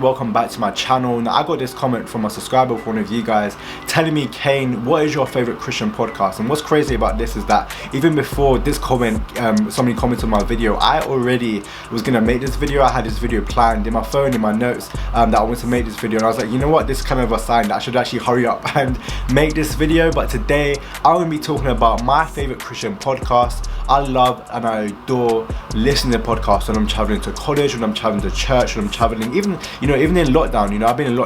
Welcome back to my channel. Now I got this comment from a subscriber from one of you guys telling me, Kane, what is your favorite Christian podcast? And what's crazy about this is that even before this comment, somebody commented on my video, I already was gonna make this video. I had this video planned in my phone, in my notes, that I wanted to make this video, and I was like, you know what, this is kind of a sign that I should actually hurry up and make this video. But today I'm gonna be talking about my favorite Christian podcast. I love and I adore listening to podcasts when I'm traveling to college, when I'm traveling to church, when I'm traveling, even in lockdown. I've been in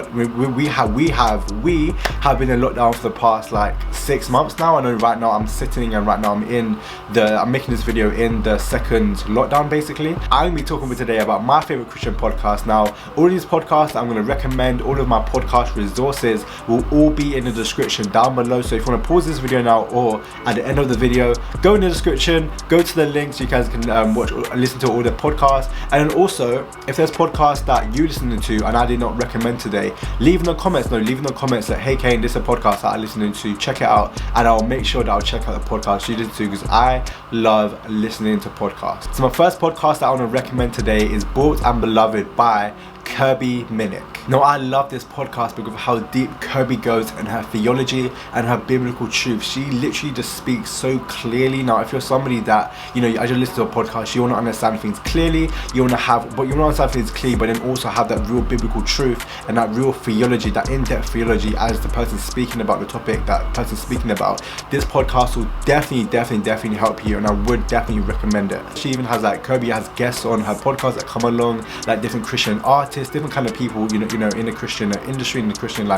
we have been in lockdown for the past like 6 months now. I know right now I'm sitting and right now I'm making this video in the second lockdown basically. I'm gonna be talking today about my favorite Christian podcast. Now all of these podcasts I'm gonna recommend, all of my podcast resources will all be in the description down below. So if you want to pause this video now or at the end of the video, go in the description, go to the link so you guys can watch or listen to all the podcasts. And then also if there's podcasts that you listening to and I did not recommend today, leave in the comments that, hey Kane, this is a podcast that I'm listening to, check it out, and I'll make sure that I'll check out the podcast you listen to, because I love listening to podcasts. So my first podcast that I want to recommend today is Bought and Beloved by Kirby, Minnick. Now I love this podcast because of how deep Kirby goes in her theology and her biblical truth. She literally just speaks so clearly. Now if you're somebody that, as you listen to a podcast, you want to understand things clearly, you want to understand things clearly, but then also have that real biblical truth and that real theology, that in-depth theology as the person speaking about the topic that person's speaking about. This podcast will definitely help you, and I would definitely recommend it. She even has Kirby has guests on her podcast that come along, like different Christian artists, different kind of people, in the Christian industry, in the Christian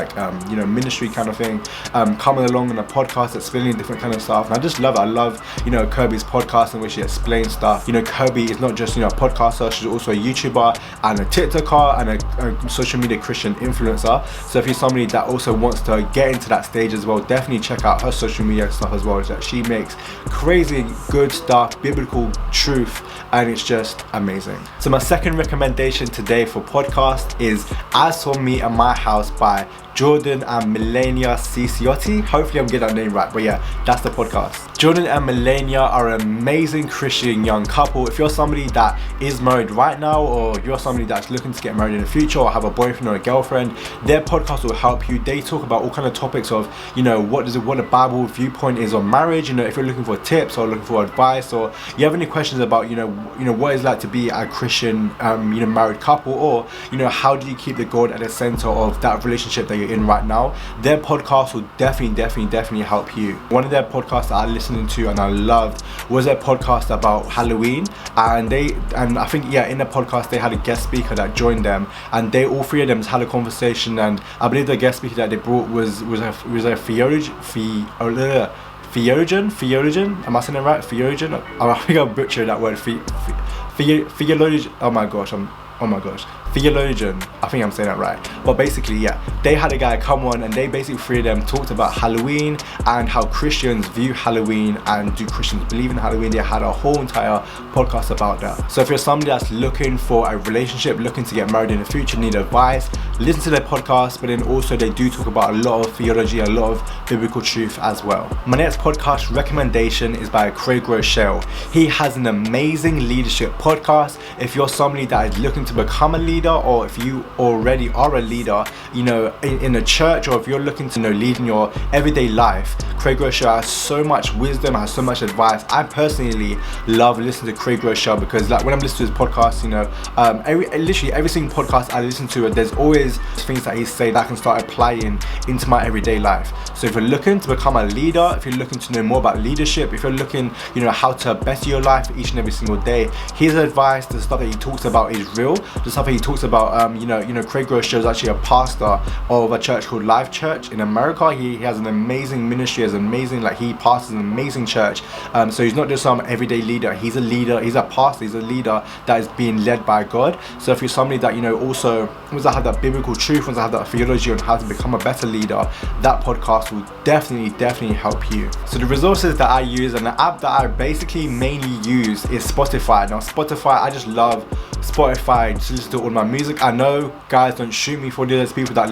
ministry kind of thing, coming along on a podcast explaining different kind of stuff. And I just love it. I love Kirby's podcast in which she explains stuff. Kirby is not just a podcaster, she's also a YouTuber and a TikToker and a social media Christian influencer. So if you're somebody that also wants to get into that stage as well, definitely check out her social media stuff as well. That she makes crazy good stuff, biblical truth, and it's just amazing. So my second recommendation today for podcast is As For Me and My House by Jordan and Melina Ciciotti. Hopefully I'm getting that name right, but yeah, that's the podcast. Jordan and Melina are an amazing Christian young couple. If you're somebody that is married right now, or you're somebody that's looking to get married in the future, or have a boyfriend or a girlfriend, their podcast will help you. They talk about all kind of topics of, what the Bible viewpoint is on marriage. If you're looking for tips or looking for advice, or you have any questions about, what it's like to be a Christian, married couple, or, how do you keep the God at the center of that relationship that you're in right now, their podcast will definitely help you. One of their podcasts that I listened to and I loved was their podcast about Halloween, and I think in the podcast they had a guest speaker that joined them, and they all three of them had a conversation, and I believe the guest speaker that they brought was a theologian. Am I saying it right? Theologian? I think I butchered that word. Theologian. Oh my gosh. Theologian, I think I'm saying that right. But basically, they had a guy come on, and they basically three of them talked about Halloween and how Christians view Halloween, and do Christians believe in Halloween. They had a whole entire podcast about that. So if you're somebody that's looking for a relationship, looking to get married in the future, need advice, listen to their podcast. But then also they do talk about a lot of theology, a lot of biblical truth as well. My next podcast recommendation is by Groeschel. He has an amazing leadership podcast. If you're somebody that is looking to become a leader, or if you already are a leader, in a church, or if you're looking to lead in your everyday life, Groeschel has so much wisdom, has so much advice. I personally love listening to Groeschel because when I'm listening to his podcast, literally every single podcast I listen to, there's always things that he say that I can start applying into my everyday life. So if you're looking to become a leader, if you're looking to know more about leadership, if you're looking, how to better your life each and every single day, his advice, the stuff that he talks about is real. The stuff that he talks about, Groeschel is actually a pastor of a church called Life Church in America. He has an amazing ministry, he pastors an amazing church. So he's not just some everyday leader. He's a leader. He's a pastor. He's a leader that is being led by God. So if you're somebody that also wants to have that biblical truth, wants to have that theology on how to become a better leader, that podcast will definitely help you. So the resources that I use and the app that I basically mainly use is Spotify. Now Spotify, I just love Spotify to listen to all my music. I know, guys, don't shoot me for this. People that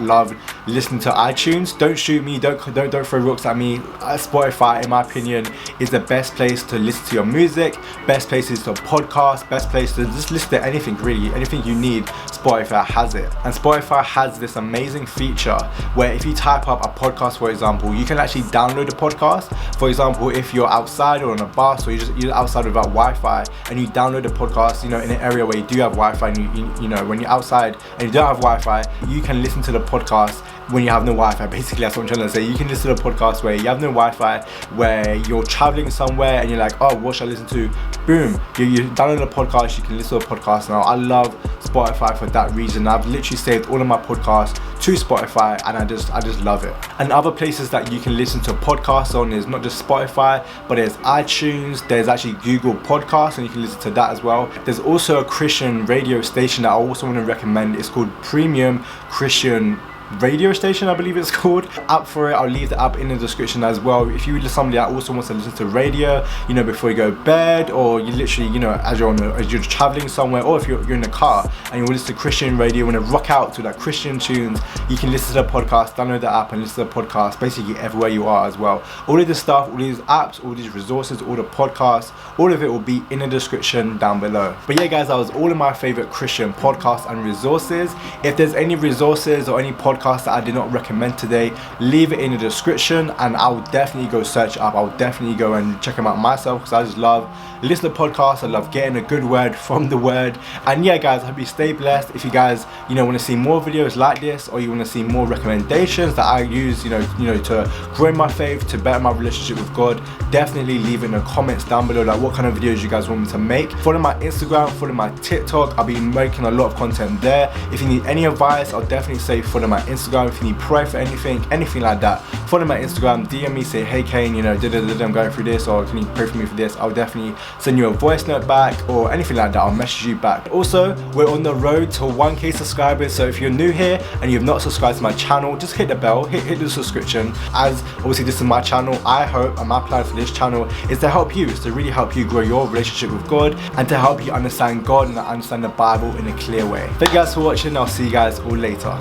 love listening to iTunes, don't shoot me. Don't throw rocks at me. Spotify, in my opinion, is the best place to listen to your music. Best places to podcast. Best place to just listen to anything, really. Anything you need, Spotify has it. And Spotify has this amazing feature where if you type up a podcast, for example, you can actually download the podcast. For example, if you're outside or on a bus, or you're outside without Wi-Fi and you download the podcast, in an area where you do have Wi-Fi, and you know, when you're outside and you don't have Wi-Fi, you can listen to the podcast when you have no Wi-Fi. Basically, that's what I'm trying to say. You can listen to the podcast where you have no Wi-Fi, where you're traveling somewhere and you're like, oh, what should I listen to? Boom, you download the podcast, you can listen to a podcast now. I love Spotify for that reason. I've literally saved all of my podcasts to Spotify, and I just love it. And other places that you can listen to podcasts on is not just Spotify, but there's iTunes, there's actually Google Podcasts, and you can listen to that as well. There's also a Christian radio station that I also want to recommend. It's called Premium Christian Radio Station, I believe it's called. App for it, I'll leave the app in the description as well. If you're somebody that also wants to listen to radio, before you go to bed, or you literally, as you're traveling somewhere, or if you're in a car and you listen to Christian radio, want to rock out to like Christian tunes, you can listen to the podcast, download the app and listen to the podcast basically everywhere you are as well. All of this stuff, all these apps, all these resources, all the podcasts, all of it will be in the description down below. But yeah, guys, that was all of my favorite Christian podcasts and resources. If there's any resources or any podcasts that I did not recommend today, leave it in the description and I'll definitely go search up. I'll definitely go and check them out myself, because I just love listening to podcasts. I love getting a good word from the word. And yeah, guys, I hope you stay blessed. If you guys want to see more videos like this, or you want to see more recommendations that I use to grow my faith, to better my relationship with God, definitely leave it in the comments down below, like what kind of videos you guys want me to make. Follow my Instagram, follow my TikTok. I'll be making a lot of content there. If you need any advice, I'll definitely say follow my Instagram. If you need prayer for anything like that, follow my Instagram, DM me, say, hey Kane, I'm going through this, or can you pray for me for this? I'll definitely send you a voice note back, or anything like that. I'll message you back. Also, we're on the road to 1K subscribers, so if you're new here and you've not subscribed to my channel, just hit the bell, hit the subscription, as obviously this is my channel. I hope, and my plan for this channel is to help you, is to really help you grow your relationship with God, and to help you understand God and understand the Bible in a clear way. Thank you guys for watching. I'll see you guys all later.